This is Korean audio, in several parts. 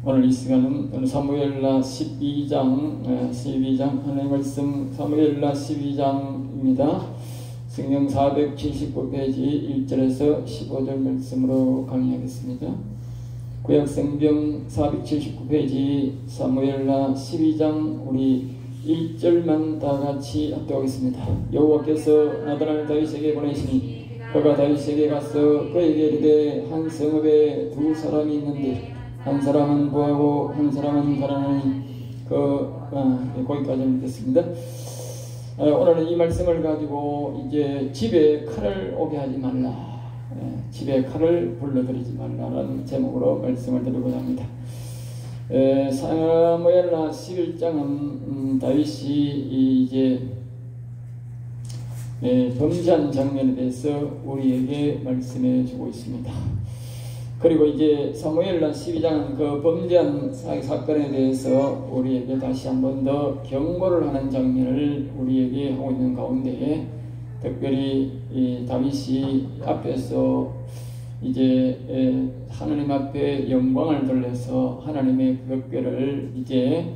오늘 이 시간은 사무엘라 12장 하나님의 말씀 사무엘라 12장입니다. 성경 479페이지 1절에서 15절 말씀으로 강의하겠습니다. 구약성경 479페이지 사무엘라 12장 우리 1절만 다같이 합독하겠습니다. 여호와께서 나다나엘 다윗에게 보내시니 그가 다윗에게 가서 그에게 이르되 한 성읍에 두 사람이 있는데 한 사람은 부하고 한 사람은 가난하니 거기까지 읽겠습니다. 오늘은 이 말씀을 가지고 이제 집에 칼을 오게 하지 말라, 집에 칼을 불러들이지 말라라는 제목으로 말씀을 드리고자 합니다. 사무엘라 11장은 다윗이 이제 범죄한 장면에 대해서 우리에게 말씀해 주고 있습니다. 그리고 이제 사무엘라 12장은 그 범죄한 사건에 대해서 우리에게 다시 한 번 더 경고를 하는 장면을 우리에게 하고 있는 가운데, 특별히 이 다윗이 앞에서 이제 하나님 앞에 영광을 돌려서 하나님의 격궤를 이제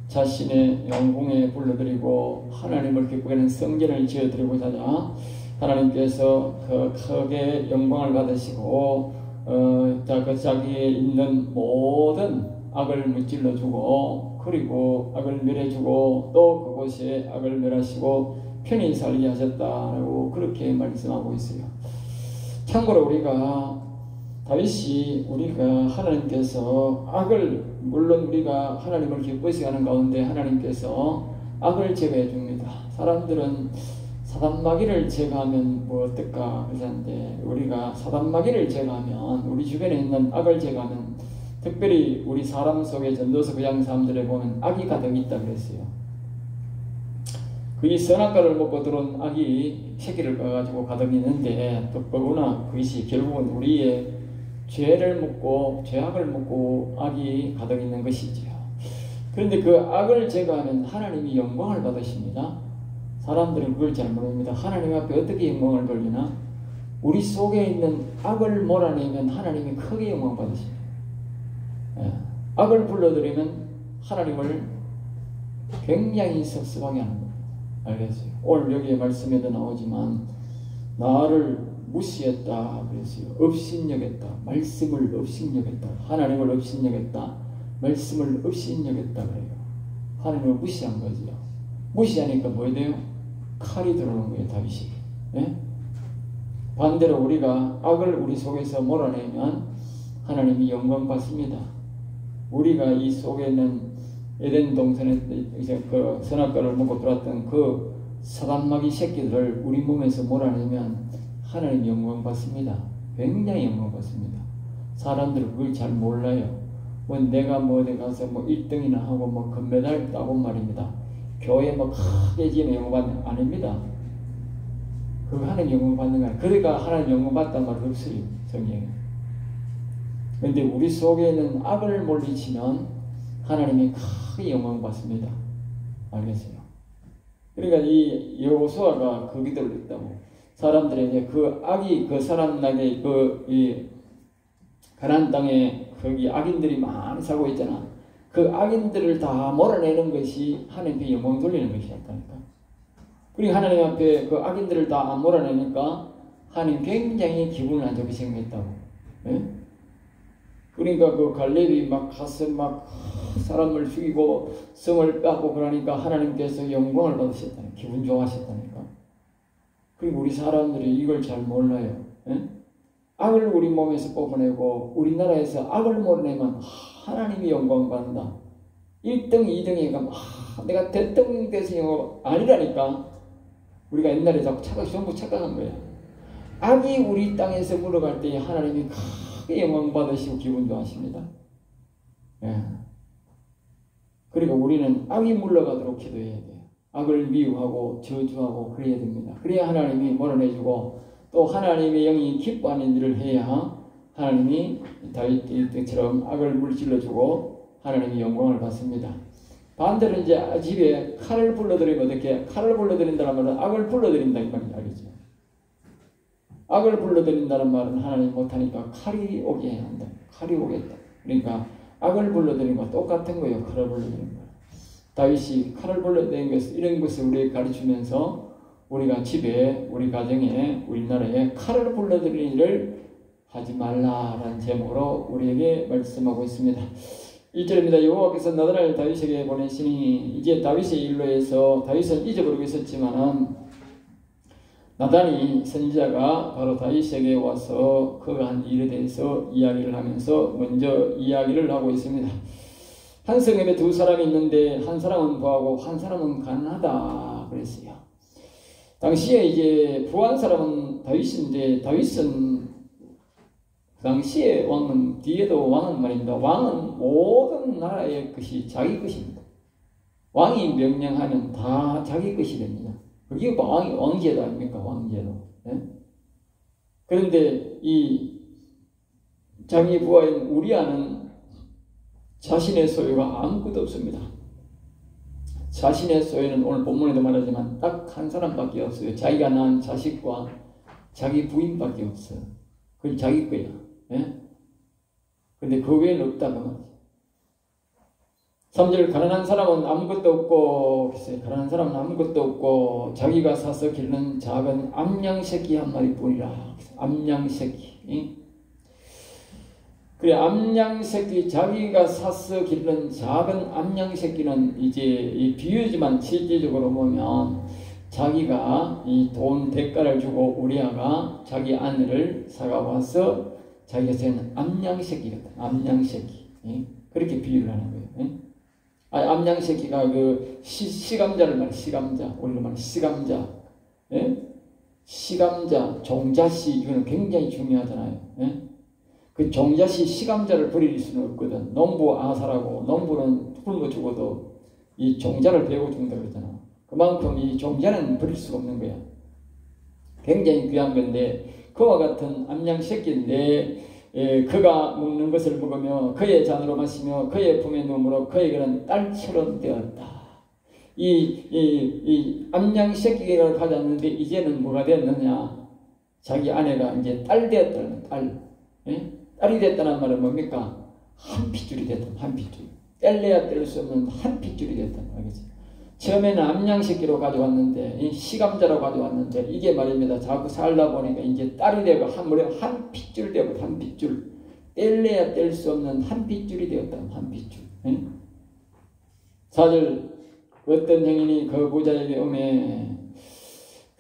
자신의 영궁에 불러들이고 하나님을 기쁘게 하는 성전을 지어드리고자 하자 하나님께서 그 크게 영광을 받으시고 그 자기에 있는 모든 악을 무찔러주고 그리고 악을 멸해주고 또 그곳에 악을 멸하시고 편히 살게 하셨다라고 그렇게 말씀하고 있어요. 참고로 다윗이 우리가 하나님께서 악을, 물론 우리가 하나님을 기쁘시게 하는 가운데 하나님께서 악을 제거해 줍니다. 사람들은 사단마귀를 제거하면 뭐 어떨까 그러는데, 우리가 사단마귀를 제거하면, 우리 주변에 있는 악을 제거하면, 특별히 우리 사람 속에 전도서 그 양 사람들에 보면 악이 가득 있다 그랬어요. 그 선악과를 먹고 들어온 악이 새끼를 꺼가지고 가득 있는데, 또 그러나 그것이 결국은 우리의 죄를 먹고 죄악을 먹고 악이 가득 있는 것이지요. 그런데 그 악을 제거하면 하나님이 영광을 받으십니다. 사람들은 그걸 잘 모릅니다. 하나님 앞에 어떻게 영광을 돌리나? 우리 속에 있는 악을 몰아내면 하나님이 크게 영광 받으십니다. 악을 불러들이면 하나님을 굉장히 섭섭하게 하는 겁니다. 알겠어요? 오늘 여기에 말씀에도 나오지만 나를 무시했다 그랬어요. 업신여겼다. 말씀을 업신여겼다. 하나님을 업신여겼다. 말씀을 업신여겼다 그래요. 하나님을 무시한 거지요. 무시하니까 뭐 돼요? 칼이 들어오는 거예요, 다윗이. 예? 반대로 우리가 악을 우리 속에서 몰아내면 하나님이 영광 받습니다. 우리가 이 속에 있는 에덴 동산에 이제 그 선악과를 먹고 들어왔던 그 사단마귀 새끼들을 우리 몸에서 몰아내면 하나님 영광 받습니다. 굉장히 영광 받습니다. 사람들은 그걸 잘 몰라요. 내가 어디 가서 1등이나 하고 금메달 따고 말입니다. 교회 크게 지면 영광 받는 거 아닙니다. 그거 하나님 영광 받는 거 아니에요. 그러니까 하나님 영광 받단 말 없어요, 성경에. 그런데 우리 속에 있는 악을 물리치면 하나님이 크게 영광 받습니다. 알겠어요? 그러니까 이 여호수아가 그 기도를 했다고. 사람들에게 그 악이, 그 사람에게 이 가나안 땅에 거기 악인들이 많이 살고 있잖아. 그 악인들을 다 몰아내는 것이 하나님께 영광 돌리는 것이었다니까. 그리고 하나님 앞에 그 악인들을 다 몰아내니까 하나님 굉장히 기분을 안 좋게 생각했다고. 예? 그러니까 그 갈렙이 가서 사람을 죽이고 성을 뺏고 그러니까 하나님께서 영광을 받으셨다니까. 기분 좋아하셨다니까. 그리고 우리 사람들이 이걸 잘 몰라요. 예? 악을 우리 몸에서 뽑아내고 우리나라에서 악을 몰아내면 하나님이 영광 받는다. 1등, 2등이 가면 내가 대통령 돼서 아니라니까. 우리가 옛날에 전부 착각한 거야. 악이 우리 땅에서 물러갈 때 하나님이 크게 영광 받으시고 기분 좋아하십니다. 예. 그러니까 우리는 악이 물러가도록 기도해야 돼요. 악을 미워하고 저주하고 그래야 됩니다. 그래야 하나님이 몰아내주고 또 하나님의 영이 기뻐하는 일을 해야 하나님이 다윗처럼 악을 물질러주고 하나님이 영광을 받습니다. 반대로 이제 집에 칼을 불러들이면 어떻게? 칼을 불러들인다는 말은 악을 불러들인다 이 말이 알겠죠? 악을 불러들인다는 말은 하나님 못하니까 칼이 오게 해야 한다. 칼이 오겠다. 그러니까 악을 불러들인 것과 똑같은 거예요. 칼을 불러들인 거. 다윗이 칼을 불러들인 것, 이런 것을 우리에게 가르치면서 우리가 집에, 우리 가정에, 우리나라에 칼을 불러들이는 일을 하지 말라라는 제목으로 우리에게 말씀하고 있습니다. 1절입니다. 여호와께서 나단을 다윗에게 보내시니, 이제 다윗의 일로 해서 다윗은 잊어버리고 있었지만은 나단이 선지자가 바로 다윗에게 와서 그가 한 일에 대해서 이야기를 하면서 먼저 이야기를 하고 있습니다. 한 성읍에 두 사람이 있는데 한 사람은 부하고 한 사람은 가난하다 그랬어요. 당시에 이제 부한 사람은 다윗인데, 다윗은 그 당시에 왕은, 뒤에도 왕은 말입니다. 왕은 모든 나라의 것이 자기 것입니다. 왕이 명령하면 다 자기 것이 됩니다. 그게 왕제도 아닙니까? 왕제도. 네? 그런데 이 자기 부하인 우리아는 자신의 소유가 아무것도 없습니다. 자신의 소유는 오늘 본문에도 말하지만 딱 한 사람밖에 없어요. 자기가 낳은 자식과 자기 부인밖에 없어요. 그건 자기 거야. 예? 근데 그 외에는 없다고 말이죠. 3절, 가난한 사람은 아무것도 없고, 글쎄, 가난한 사람은 아무것도 없고 자기가 사서 기르는 작은 암양새끼 한 마리뿐이라. 암양새끼. 그래, 암양새끼, 자기가 사서 기르는 작은 암양새끼는 이제 이 비유지만 실질적으로 보면 자기가 이 돈 대가를 주고 우리아가 자기 아내를 사가와서 자기가 세는 암양새끼거든. 암양새끼. 예? 그렇게 비유를 하는 거예요. 예? 암양새끼가 그 시감자를 말해. 시감자. 우리로 말해 시감자. 예? 시감자, 종자시, 이거는 굉장히 중요하잖아요. 예? 그 종자시 시감자를 버릴 수는 없거든. 농부 아사라고, 농부는 굶어 죽어도 이 종자를 베고 죽는다 그랬잖아. 그만큼 이 종자는 버릴 수가 없는 거야. 굉장히 귀한 건데, 그와 같은 암양새끼인데, 그가 먹는 것을 먹으며 그의 잔으로 마시며 그의 품에 누움으로 그에게는 딸처럼 되었다. 이 암양새끼를 가졌는데 이제는 뭐가 되었느냐? 자기 아내가 이제 딸 되었다는 딸. 예? 딸이 됐다는 말은 뭡니까? 한 핏줄이 됐다. 한 핏줄. 뗄래야 뗄 수 없는 한 핏줄이 됐다. 알겠지? 처음에는 암양새끼로 가져왔는데, 이 시감자로 가져왔는데, 이게 말입니다. 자꾸 살다 보니까 이제 딸이 되고, 한 핏줄 되고, 한 핏줄. 뗄래야 뗄 수 없는 한 핏줄이 되었다. 한 핏줄. 4절, 어떤 행인이 그 부자에게 오매.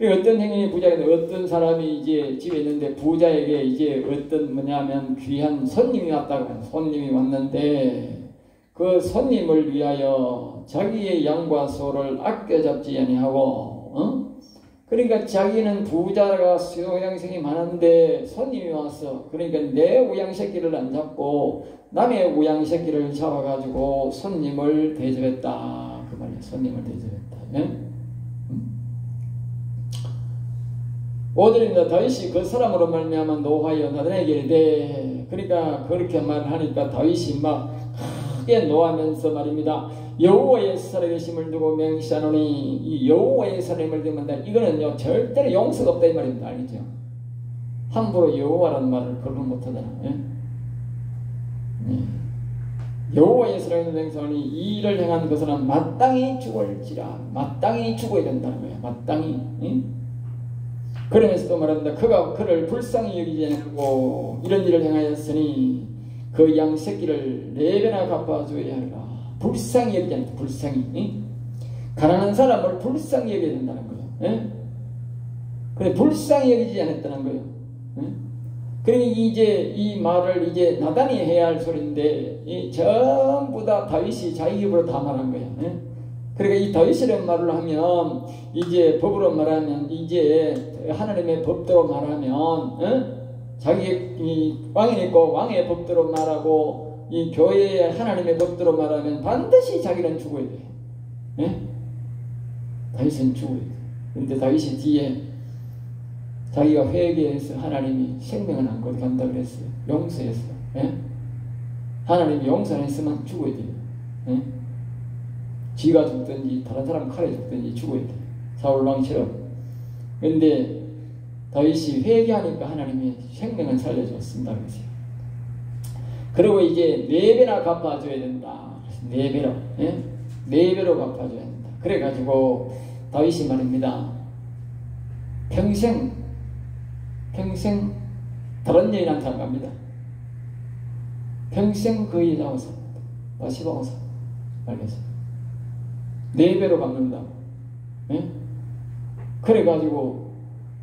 어떤 행인이 부자에게, 어떤 사람이 이제 집에 있는데, 부자에게 이제 어떤 뭐냐면 귀한 손님이 왔다고 해요. 손님이 왔는데, 그 손님을 위하여 자기의 양과 소를 아껴 잡지 아니하고, 그러니까 자기는 부자가 소양생이 많은데 손님이 왔어. 그러니까 내 우양새끼를 안 잡고 남의 우양새끼를 잡아가지고 손님을 대접했다. 그 말이야. 손님을 대접했다. 예? 5절입니다. 다윗이 그 사람으로 말미암아 노하여 나단에게 이르되, 그러니까 그렇게 말하니까 다윗이 막 크게 노하면서 말입니다. 여호와의 살아계심을 두고 맹세하노니, 이 여호와의 살아계심을 두면다. 이거는요 절대로 용서가 없다 이 말입니다. 알겠죠? 함부로 여호와라는 말을 거론 못하잖아. 예? 여호와의 살아계심을 맹세하노니 이 일을 행한 것은 마땅히 죽을지라. 마땅히 죽어야 된다는 거예요. 마땅히. 예? 그러면서 또 말합니다. 그가 그를 불쌍히 여기지 않고 이런 일을 행하였으니 그 양 새끼를 4배나 갚아줘야 하리라. 불쌍히 여기지 않다. 불쌍히. 응? 가난한 사람을 불쌍히 여겨야 된다는 거예요. 응? 근데 불쌍히 여기지 않았다는 거예요. 응? 그러니 이제 이 말을 이제 나단이 해야 할 소리인데 전부 다 다윗이 자기 입으로 다 말한 거예요. 응? 그러니까 이 다윗이라는 말을 하면 이제 법으로 말하면 이제 하나님의 법대로 말하면 응? 자기 이 왕이 있고 왕의 법대로 말하고 이 교회의 하나님의 법대로 말하면 반드시 자기는 죽어야 돼. 예? 다윗은 죽어야 돼. 그런데 다윗이 뒤에 자기가 회개해서 하나님이 생명을 안고 간다 그랬어요. 용서했어요. 예? 하나님이 용서 안 했으면 죽어야 돼요. 예? 지가 죽든지 다른 사람 칼에 죽든지 죽어야 돼. 사울 왕처럼. 그런데 다윗이 회개하니까 하나님이 생명을 살려줬습니다. 그랬어요. 그리고 이제 4배나 갚아줘야 된다. 4배로. 예? 4배로 갚아줘야 된다. 그래가지고 다윗이 말입니다. 평생 다른 여인한테 안 갑니다. 평생 그 여자하고 삽니다. 바시바하고 삽니다. 알겠어요? 4배로 갚는다. 예? 그래가지고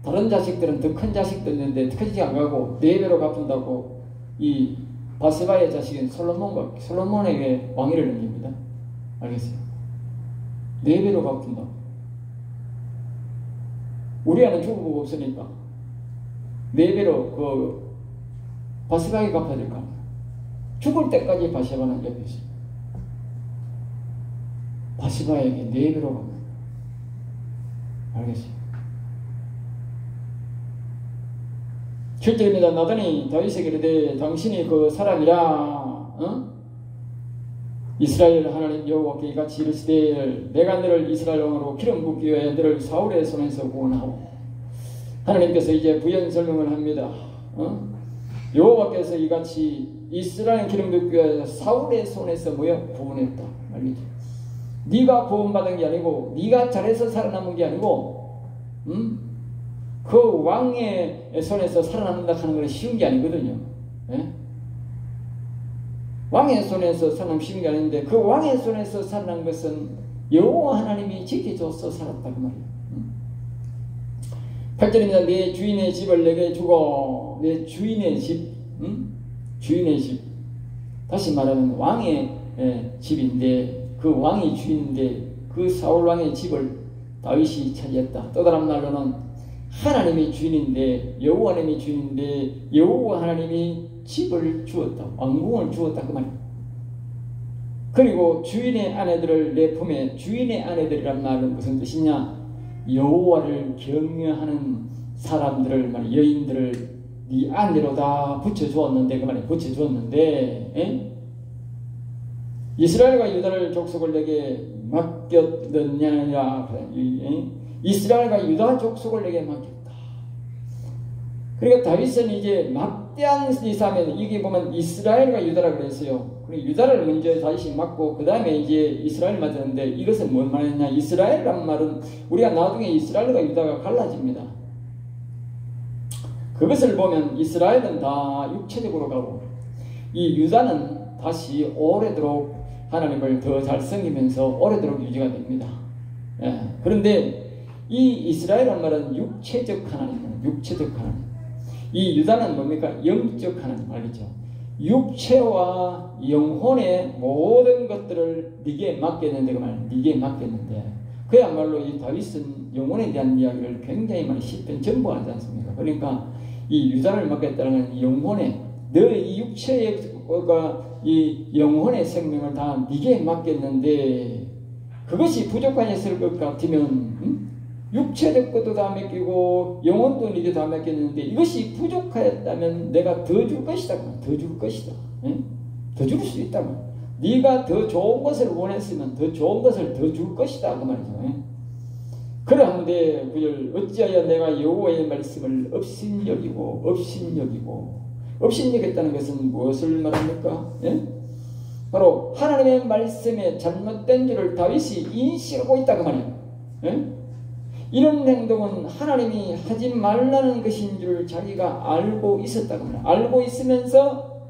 다른 자식들은 더 큰 자식도 있는데 크지 안 가고 4배로 갚는다고 이 바세바의 자식인 솔로몬에게 왕위를 넘깁니다. 알겠어요? 4배로 갚는다. 우리 아는 죽을 보고 없으니까 4배로 그 바세바에게 갚아야 될 거 아니에요. 죽을 때까지 바세바는 옆에 있어요. 바세바에게 4배로 갚는다. 알겠어요? 7절입니다. 나단이 다윗에게 이르되 당신이 그 사람이라 이스라엘 하나님 여호와께 이같이 이르시되 내가 너를 이스라엘 왕으로 기름 붓기 위하여 너를 사울의 손에서 구원하오. 하나님께서 이제 부연 설명을 합니다. 여호와께서 이같이 이스라엘 기름 붓기 위하여 사울의 손에서 구원했다. 알겠죠? 네가 구원받은 게 아니고 네가 잘해서 살아남은 게 아니고 그 왕의 손에서 살아남는다 하는 건 쉬운 게 아니거든요. 예? 왕의 손에서 살아남기 쉬운 게 아닌데 그 왕의 손에서 살아난 것은 여호와 하나님이 지켜줘서 살았다 그 말이에요. 8절입니다. 내 주인의 집을 내게 주고 내 주인의 집 주인의 집 다시 말하면 왕의 집인데 그 왕이 주인인데 그 사울 왕의 집을 다윗이 차지했다. 또 다른 말로는 하나님이 주인인데 여호와 하나님이 주인인데 여호와 하나님이 집을 주었다. 왕궁을 주었다 그 말이에요. 그리고 주인의 아내들을 내 품에 주인의 아내들이란 말은 무슨 뜻이냐? 여호와를 경외하는 사람들을 말이에요. 여인들을 네 아내로 다 붙여주었는데 그 말이에요. 붙여주었는데 에? 이스라엘과 유다를 족속을 내게 맡겼느냐니라. 이스라엘과 유다 족속을 내게 맡겼다. 그러니까 다윗은 이제 막대한 이사면 이게 보면 이스라엘과 유다라 그랬어요. 그리고 유다를 먼저 다윗이 맡고 그 다음에 이제 이스라엘 맡았는데 이것은 뭔 말이냐? 이스라엘이란 말은 우리가 나중에 이스라엘과 유다가 갈라집니다. 그것을 보면 이스라엘은 다 육체적으로 가고 이 유다는 다시 오래도록 하나님을 더 잘 섬기면서 오래도록 유지가 됩니다. 예. 그런데 이 이스라엘이란 말은 육체적 하나님입니다. 육체적 하나님. 이 유다는 뭡니까? 영적 하나님. 알겠죠? 육체와 영혼의 모든 것들을 네게 맡겼는데 그 말, 네게 맡겼는데 그야말로 이 다윗은 영혼에 대한 이야기를 굉장히 많이 시편 전부하지 않습니까? 그러니까 이 유다를 맡겼다는 건 영혼의 너의 육체의 이 영혼의 생명을 다 네게 맡겼는데 그것이 부족하였을 것 같으면 육체적 것도 다 맡기고 영혼도 네게 다 맡겼는데 이것이 부족하였다면 내가 더 줄 것이다. 더 줄 것이다. 더 줄 수 있다. 네가 더 좋은 것을 원했으면 더 좋은 것을 더 줄 것이다. 그 말이죠. 그런데 그걸 어찌하여 내가 여호와의 말씀을 업신여겼다는 것은 무엇을 말합니까? 바로 하나님의 말씀에 잘못된 줄을 다윗이 인식하고 있다 그 말이에요. 이런 행동은 하나님이 하지 말라는 것인 줄 자기가 알고 있었다 그 말이에요. 알고 있으면서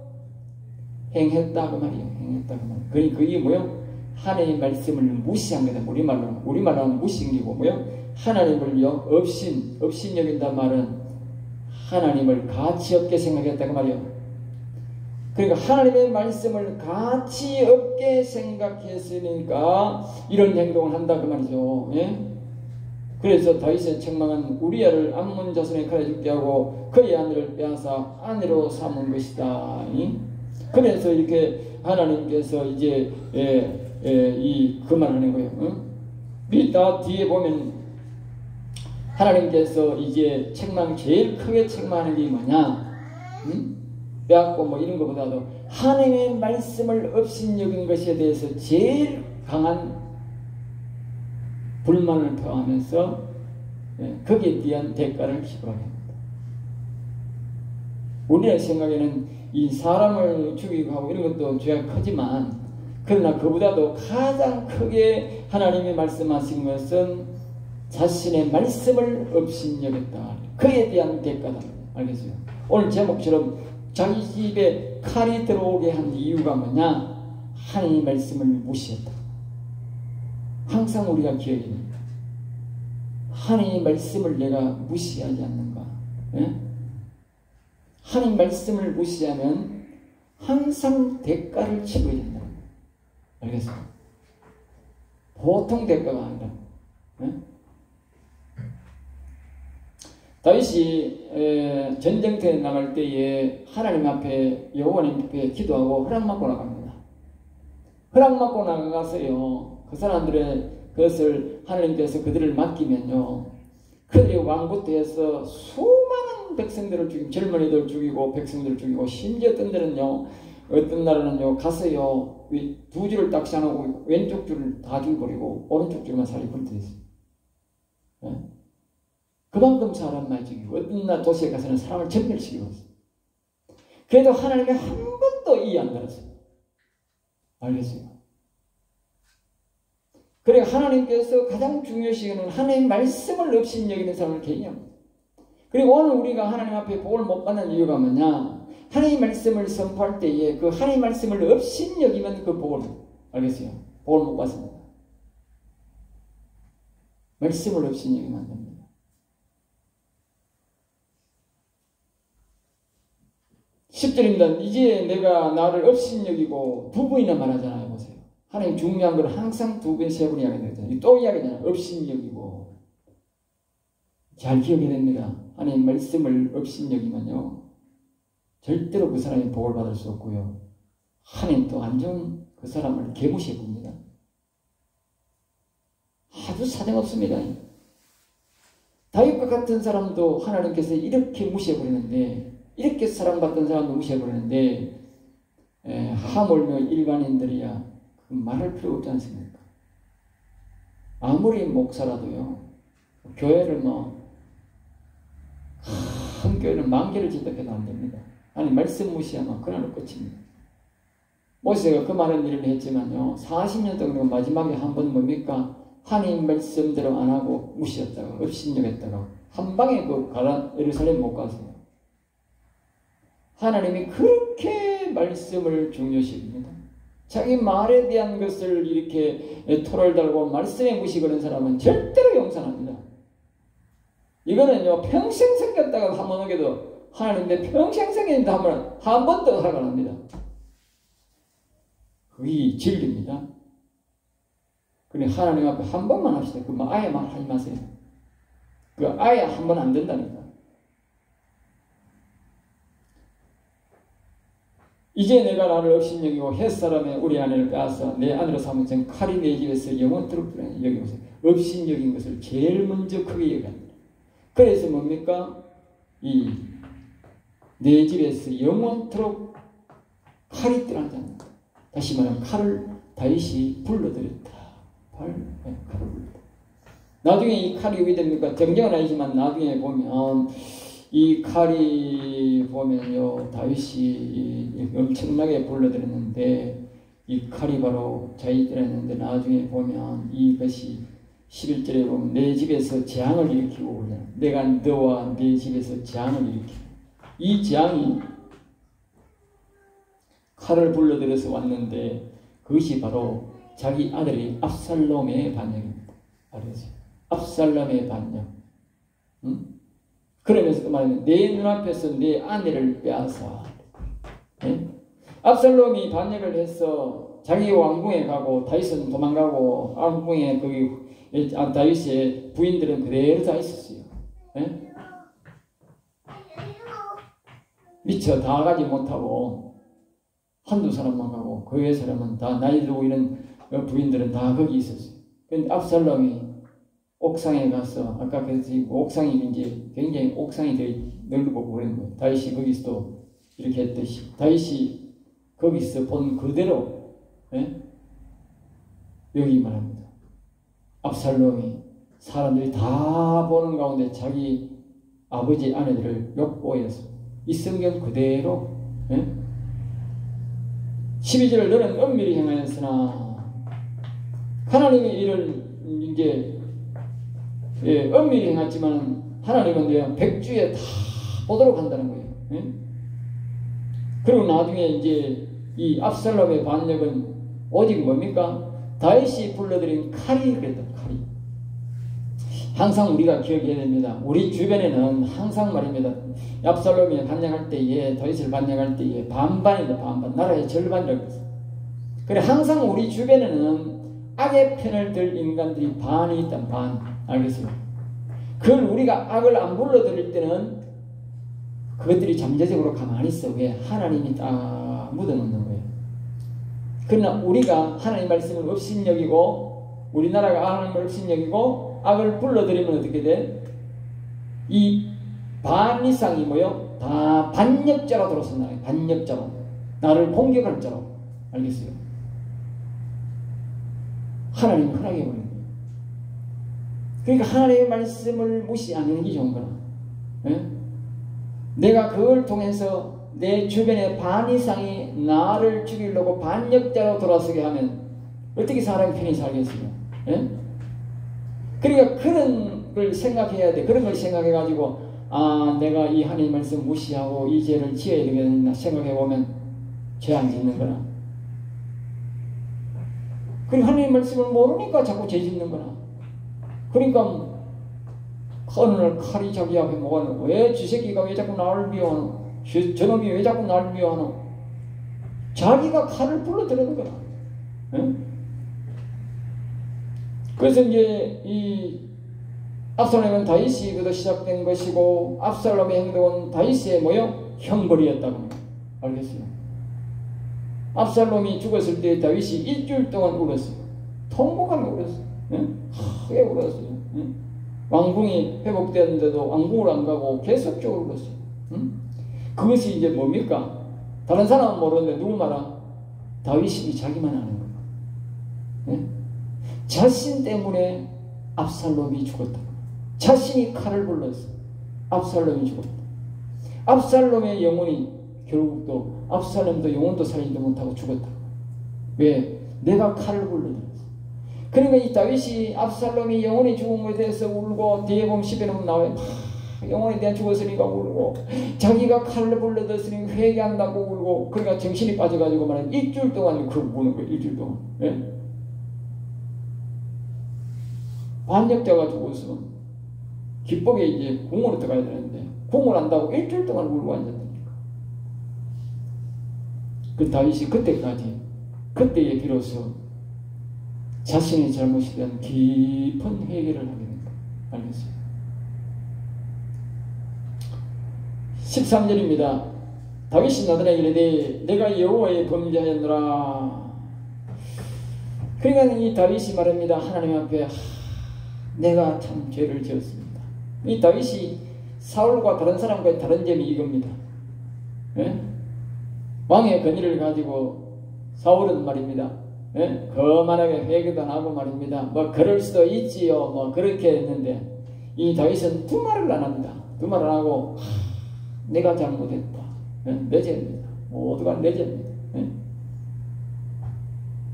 행했다 그 말이에요. 행했다 그 말이에요. 그러니까 그게 뭐요? 하나님의 말씀을 무시한 거다. 우리말로 하면 무신기고 뭐요? 하나님을 업신 여긴다 말은 하나님을 가치 없게 생각했다 그 말이에요. 그러니까 하나님의 말씀을 가치 없게 생각했으니까 이런 행동을 한다 그 말이죠. 그래서 다윗의 책망은 우리아를 암몬 자손에 칼에 죽게 하고 그의 아내를 빼앗아 아내로 삼은 것이다. 그래서 이렇게 하나님께서 이제 이 그만하는 거예요. 다 뒤에 보면 하나님께서 이제 제일 크게 책망하는 게 뭐냐? 빼앗고 뭐 이런 것보다도 하나님의 말씀을 업신여긴 것에 대해서 제일 강한 불만을 표하면서 거기에 대한 대가를 지불하게 합니다. 우리의 생각에는 이 사람을 죽이고 하고 이런 것도 죄가 크지만, 그러나 그보다도 가장 크게 하나님이 말씀하신 것은 자신의 말씀을 업신여겼다. 그에 대한 대가다. 알겠어요? 오늘 제목처럼 자기 집에 칼이 들어오게 한 이유가 뭐냐? 하나님의 말씀을 무시했다. 항상 우리가 기억해야 됩니다. 하나님의 말씀을 내가 무시하지 않는가? 예? 하나님 말씀을 무시하면 항상 대가를 치러야 된다. 알겠어요? 보통 대가가 아니라. 예? 다윗이 전쟁터에 나갈 때에 하나님 앞에 여호와님 앞에 기도하고 허락받고 나갑니다. 허락받고 나가서요, 그 사람들의 그것을 하나님께서 그들을 맡기면요, 그들이 왕부터 해서 수많은 백성들을 죽이고, 젊은이들 죽이고 백성들을 죽이고, 심지어 어떤 데는요, 어떤 나라는요 가서요 두 줄을 딱 샤놓고 왼쪽 줄을 다 죽여버리고 오른쪽 줄만 살이 불태웠어요. 네? 그만큼 사람 많이 죽이고, 어떤 나 도시에 가서는 사람을 전멸시키고 있어요. 그래도 하나님이 한 번도 이해 안 들었어요. 알겠어요? 그래, 하나님께서 가장 중요시 여기는 하나님의 말씀을 업신여기는 사람을 개인합니다. 그리고 오늘 우리가 하나님 앞에 복을 못 받는 이유가 뭐냐? 하나님의 말씀을 선포할 때에 그 하나님의 말씀을 업신여기면 그 복을, 알겠어요? 복을 못 받습니다. 말씀을 업신여기면 안 됩니다. 십절입니다. 이제 내가 나를 업신여기고, 두 번이나 말하잖아요. 보세요. 하나님 중요한 걸 항상 두 번, 세 번 이야기하잖아요. 또 이야기하잖아요. 업신여기고. 잘 기억해야 됩니다. 하나님 말씀을 업신여기면요, 절대로 그 사람이 복을 받을 수 없고요, 하나님 또 완전 그 사람을 개무시해 봅니다. 아주 사정없습니다. 다윗과 같은 사람도 하나님께서 이렇게 무시해 버리는데, 이렇게 사랑받던 사람도 무시해 버리는데, 하물며 일반인들이야 그 말할 필요 없지 않습니까? 아무리 목사라도요, 교회를 큰 교회는 10,000개를 짓다 해도 안 됩니다. 아니, 말씀 무시하면 그날은 끝입니다. 모세가 그 많은 일을 했지만요, 40년 동안 마지막에 한 번 뭡니까? 하나님 말씀대로 안 하고 무시했다가, 업신여겼다가 한 방에 그 예루살렘 못 가서. 하나님이 그렇게 말씀을 중요시합니다. 자기 말에 대한 것을 이렇게 토를 달고 말씀에 무시하는 사람은 절대로 용서합니다. 이거는요, 평생 생겼다가 한 번 오게도 하나님인데 평생 생겼는데 한 번 더 하라고 합니다. 그게 진리입니다. 그래, 하나님 앞에 한 번만 합시다. 그 아예 말하지 마세요. 그 아예 한 번 안 된다니까. 이제 내가 나를 업신여기고 햇사람의 우리 아내를 빼앗아 내 아내로 삼은 칼이 내 집에서 영원토록 불안해. 여기 보세요. 업신여긴 것을 제일 먼저 크게 얘기합니다. 그래서 뭡니까? 이 내 집에서 영원토록 칼이 떠나지 않는다. 다시 말하면 칼을 다윗이 불러들였다. 칼을 불렀다. 나중에 이 칼이 왜 됩니까? 정정은 아니지만 나중에 보면 이 칼이 보면요, 다윗이 엄청나게 불러들였는데, 이 칼이 바로 자기들했는데, 나중에 보면 이것이 11절에 보면 내 집에서 재앙을 일으키고 그래. 내가 너와 내 집에서 재앙을 일으키고, 이 재앙이 칼을 불러들여서 왔는데, 그것이 바로 자기 아들이 압살롬의 반역입니다. 알겠어요? 압살롬의 반역. 응? 그러면서 또 말하면 내 눈앞에서 내 아내를 빼앗아. 네? 압살롬이 반역을 해서 자기 왕궁에 가고 다윗은 도망가고 왕궁에 거기 다윗의 부인들은 그대로 다 있었어요. 네? 미처 다 가지 못하고 한두 사람만 가고 그 외 사람은 다 나이 들고 있는 부인들은 다 거기 있었어요. 그런데 압살롬이 옥상에 가서, 아까 그랬듯이 옥상이 이제 굉장히 옥상이 되게 넓고 그런 거예요. 다윗이 거기서도 이렇게 했듯이 다윗이 거기서 본 그대로, 예? 여기 말합니다. 압살롬이 사람들이 다 보는 가운데 자기 아버지 아내들을 욕보여서 이 성경 그대로, 예? 12절 너는 은밀히 행하였으나 하나님의 일을 이제 은밀히 행했지만 하나님은 백주에 다 보도록 한다는 거예요. 예? 그리고 나중에 이제 이 압살롬의 반역은 오직 뭡니까? 다윗이 불러들인 칼이 그랬다. 칼이. 항상 우리가 기억해야 됩니다. 우리 주변에는 항상 말입니다. 압살롬이 반역할 때에 다윗을 반역할 때에 반반이다. 반반. 나라의 절반이라고 했어요. 그래 항상 우리 주변에는 악의 편을 들 인간들이 반이 있다. 반. 알겠어요? 그걸 우리가 악을 안 불러들일 때는 그것들이 잠재적으로 가만히 있어. 왜? 하나님이 딱 묻어놓는 거예요. 그러나 우리가 하나님 말씀을 업신여기고 우리나라가 하나님을 업신여기고 악을 불러들이면 어떻게 돼? 이 반 이상이 뭐요? 다 반역자로 들어선다. 반역자로. 나를 공격할 자로. 알겠어요? 하나님이 허락해버린 거예요. 그러니까 하나님의 말씀을 무시 안 하는 게 좋은 거라. 예? 내가 그걸 통해서 내 주변의 반 이상이 나를 죽이려고 반역자로 돌아서게 하면 어떻게 사람이 편히 살겠어요? 예? 그러니까 그런 걸 생각해야 돼. 그런 걸 생각해가지고 내가 이 하나님 말씀 무시하고 이 죄를 지어야 되겠나 생각해보면 죄 안 짓는 거라. 그리고 하나님 말씀을 모르니까 자꾸 죄 짓는 거라. 그러니까 어느 날 칼이 자기 앞에 뭐가 왜 저 새끼가 왜 자꾸 나를 미워하노? 저놈이 왜 자꾸 나를 미워하노? 자기가 칼을 불러들이는 거라. 응? 그래서 이제 이 압살롬은 다윗이부터 시작된 것이고 압살롬의 행동은 다윗의 뭐요? 형벌이었다고 알겠어요. 압살롬이 죽었을 때 다윗이 일주일 동안 울었어요. 통곡하며 울었어요. 응? 크게 울었어요. 응? 왕궁이 회복되었는데도 왕궁을 안 가고 계속적으로 울었어요. 응? 그것이 이제 뭡니까? 다른 사람은 모르는데 누구 말아? 다윗이 자기만 아는 거예요. 응? 자신 때문에 압살롬이 죽었다. 자신이 칼을 불렀어. 압살롬이 죽었다. 압살롬의 영혼이 결국 또 압살롬도 영혼도 살리지 못하고 죽었다. 왜? 내가 칼을 불러들였어. 그러니까 이 다윗이 압살롬이 영혼이 죽은 것에 대해서 울고 뒤에 보면 10에 보면 나와요. 영혼에 대한 죽었으니까 울고 자기가 칼을 불러들였으니 회개한다고 울고 그러니까 정신이 빠져가지고 말하는 일주일 동안 그러고 우는 거예요. 일주일 동안. 예? 반역자가 죽었으면 기법에 이제 궁으로 들어가야 되는데 궁을 안다고 일주일 동안 울고 앉았다니까. 그 다윗이 그때에 비로소 자신의 잘못에 대한 깊은 회개를 하게 된다. 알겠어요? 13절입니다. 다윗이 나더러 이르되 내가 여호와의 범죄하였노라. 그러니까 이 다윗이 말합니다. 하나님 앞에 내가 참 죄를 지었습니다. 이 다윗이 사울과 다른 사람과의 다른 점이 이겁니다. 예? 왕의 권위를 가지고 사울은 말입니다. 예? 거만하게 회개도 안 하고 말입니다. 뭐 그럴 수도 있지요. 뭐 그렇게 했는데 이 다윗은 두 말을 안 합니다. 두 말을 안 하고 내가 잘못했다. 예? 내 죄입니다. 모두가 내 죄입니다. 예?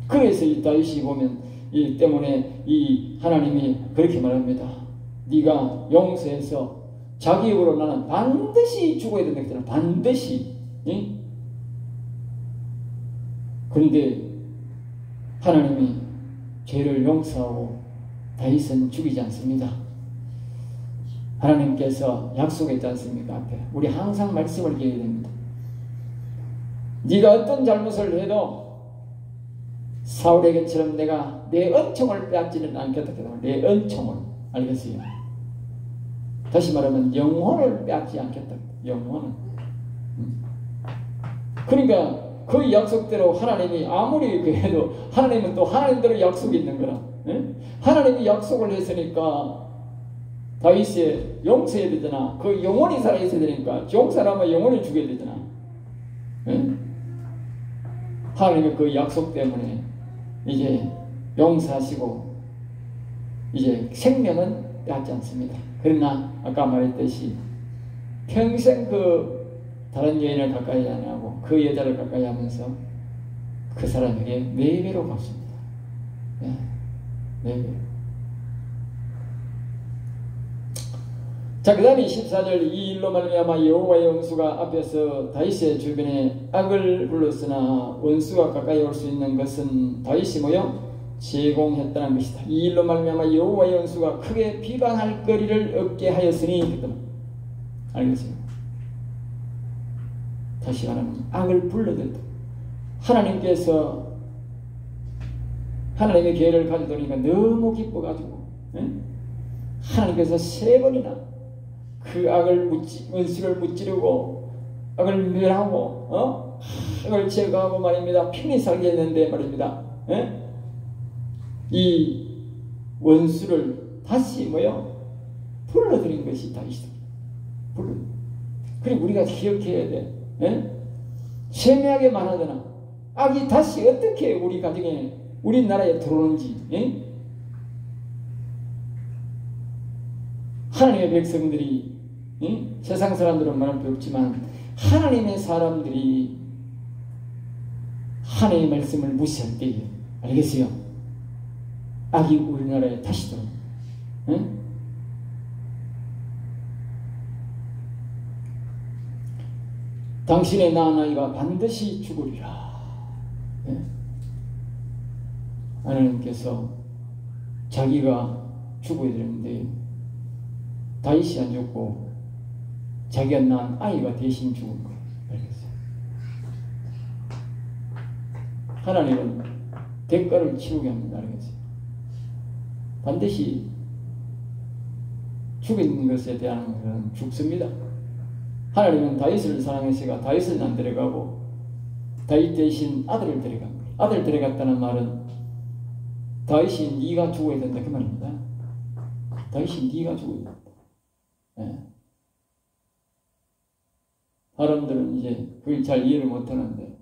그래서 이 다윗이 보면 이 때문에 이 하나님이 그렇게 말합니다. 네가 용서해서 자기 입으로 나는 반드시 죽어야 된다 했잖아. 반드시. 예? 그런데 하나님이 죄를 용서하고 다윗은 죽이지 않습니다. 하나님께서 약속했지 않습니까? 앞에 우리 항상 말씀을 기해야 됩니다. 네가 어떤 잘못을 해도 사울에게처럼 내가 내 은총을 빼앗지는 않겠다. 내 은총을. 알겠어요? 다시 말하면 영혼을 빼앗지 않겠다. 영혼을. 그러니까 그 약속대로 하나님이 아무리 그래도 하나님은 또 하나님대로 약속이 있는 거라. 예? 하나님이 약속을 했으니까 다윗이 용서해야 되잖아. 그 영혼이 살아있어야 되니까 용서하면 영혼을 죽여야 되잖아. 예? 하나님의 그 약속 때문에 이제 용서하시고 이제 생명은 빼앗지 않습니다. 그러나 아까 말했듯이 평생 그 다른 여인을 가까이 안 하고 그 여자를 가까이 하면서 그 사람에게 매배로 갚습니다. 네, 매배. 자, 그 다음에 14절, 이 일로 말미암아 여호와의 원수가 앞에서 다윗의 주변에 악을 불렀으나 원수가 가까이 올 수 있는 것은 다윗이 뭐요? 제공했다는 것이다. 이 일로 말미암아 여호와의 원수가 크게 비방할 거리를 얻게 하였으니 그랬더니 알겠어요? 다시 말하면 악을 불러댔다. 하나님께서 하나님의 계획을 가져오니까 너무 기뻐가지고 하나님께서 3번이나 그 악을 원수를 무찌르고 악을 멸하고 악을 제거하고 말입니다. 편히 살게 했는데 말입니다. 이 원수를 다시 뭐요? 불러들인 것이 다윗이다. 그리고 우리가 기억해야 돼. 세미하게 말하더나 악이 다시 어떻게 우리 가정에 우리나라에 들어오는지 하나님의 백성들이 세상 사람들은 말할 게 없지만 하나님의 사람들이 하나님의 말씀을 무시할 때에 알겠어요? 악이 우리나라에 다시 들어옵니다. 당신의 낳은 아이가 반드시 죽으리라. 하나님께서 자기가 죽어야 되는데 다윗이 안 죽고 자기가 낳은 아이가 대신 죽은 거예요. 알겠어요? 하나님은 대가를 치르게 합니다. 알겠어요? 반드시 죽은 것에 대한 것은 죽습니다. 하나님은 다윗을 사랑하시가 다윗은 안 데려가고 다윗 대신 아들을 데려간 거예요. 아들 데려갔다는 말은 다윗이 네가 죽어야 된다 그 말입니다. 다윗이 네가 죽어야 된다. 사람들은 이제 그걸 잘 이해를 못하는데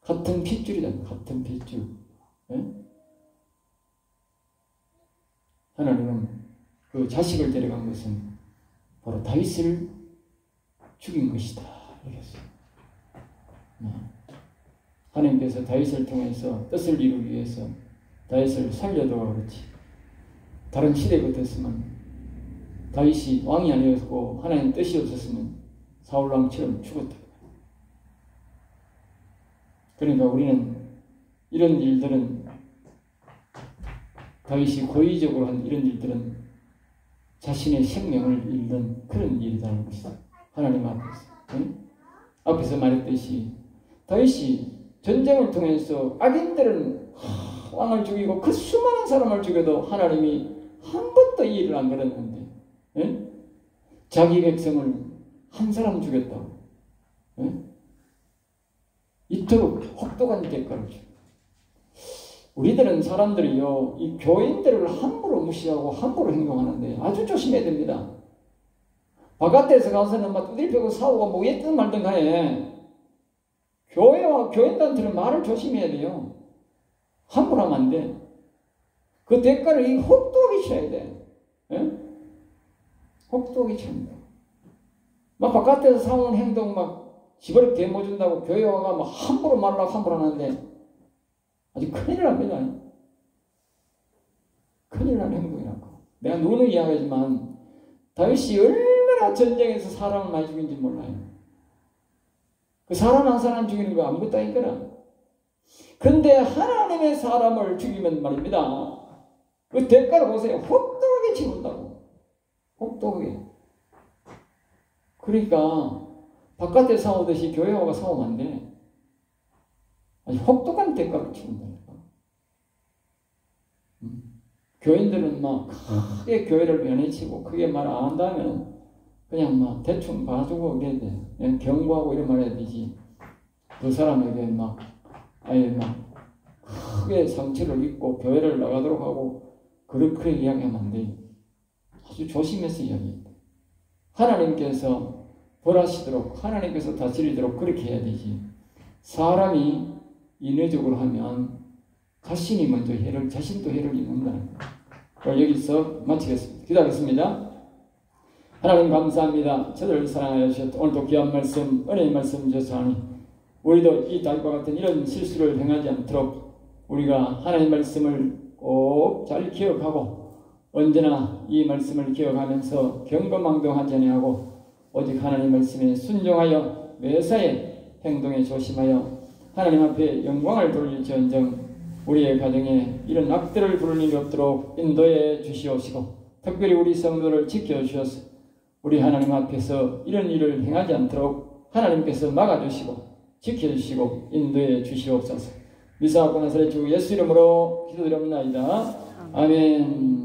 같은 핏줄이다. 같은 핏줄. 하나님은 그 자식을 데려간 것은 바로 다윗을 죽인 것이다. 알겠어요? 하나님께서 다윗을 통해서 뜻을 이루기 위해서 다윗을 살려두고 그렇지. 다른 시대 같았으면 다윗이 왕이 아니었고 하나님 뜻이 없었으면 사울왕처럼 죽었다. 그러니까 우리는 이런 일들은 다윗이 고의적으로 한 이런 일들은 자신의 생명을 잃는 그런 일이라는 것이다. 하나님 앞에서. 앞에서 말했듯이 다윗이 전쟁을 통해서 악인들은 왕을 죽이고 그 수많은 사람을 죽여도 하나님이 한 번도 이 일을 안 그랬는데 자기 백성을 한 사람 죽였다고 이토록 혹독한 대가를 줘. 우리들은 사람들이요 이 교인들을 함부로 무시하고 함부로 행동하는데 아주 조심해야 됩니다. 바깥에서 가서는 막 두들펴고 싸우고 뭐 했든 말든 간에 교회와 교인들한테는 말을 조심해야 돼요. 함부로 하면 안 돼. 그 대가를 혹독하게 쳐야 돼. 혹독하게 칩니다. 막 바깥에서 싸우는 행동 막 집을 개모준다고 교회 와가 막 함부로 말하려고 함부로 하는데 아주 큰일 납니다. 큰일 나는 행동이라고. 내가 누누이 이야기하지만 다윗이 얼마나 전쟁에서 사람을 많이 죽인지 몰라요. 그 사람 한 사람 죽이는 거 아무것도 아니거나. 근데 하나님의 사람을 죽이면 말입니다. 그 대가를 보세요. 혹독하게 치운다고. 혹독하게. 그러니까 바깥에 싸우듯이 교회 와가 싸우면 안 돼. 아주 혹독한 대가를 치운다니까. 교인들은 막 크게 교회를 면해치고 크게 말 안 한다면 그냥 막 대충 봐주고 이래야 돼. 그냥 경고하고 이런 말 해야 되지. 그 사람에게 막 아예 막 크게 상처를 입고 교회를 나가도록 하고 그렇게 이야기하면 안 돼. 아주 조심해서 이야기해야 돼. 하나님께서 벌하시도록 하나님께서 다스리도록 그렇게 해야 되지. 사람이 인외적으로 하면 자신이 먼저 자신도 해를 입는다는 거예요. 여기서 마치겠습니다. 기도하겠습니다. 하나님 감사합니다. 저를 사랑하여 주셨다. 오늘도 귀한 말씀, 은혜의 말씀 주셔서 하니 우리도 이 다윗과 같은 이런 실수를 행하지 않도록 우리가 하나님의 말씀을 꼭 잘 기억하고 언제나 이 말씀을 기억하면서 경거망동하지 아니하고 오직 하나님 말씀에 순종하여 매사에 행동에 조심하여 하나님 앞에 영광을 돌릴지언정 우리의 가정에 이런 악들을 부를 일이 없도록 인도해 주시옵시고 특별히 우리 성도를 지켜주셔서 우리 하나님 앞에서 이런 일을 행하지 않도록 하나님께서 막아주시고 지켜주시고 인도해 주시옵소서. 미사하고 나사렛 주 예수 이름으로 기도드립니다. 아멘.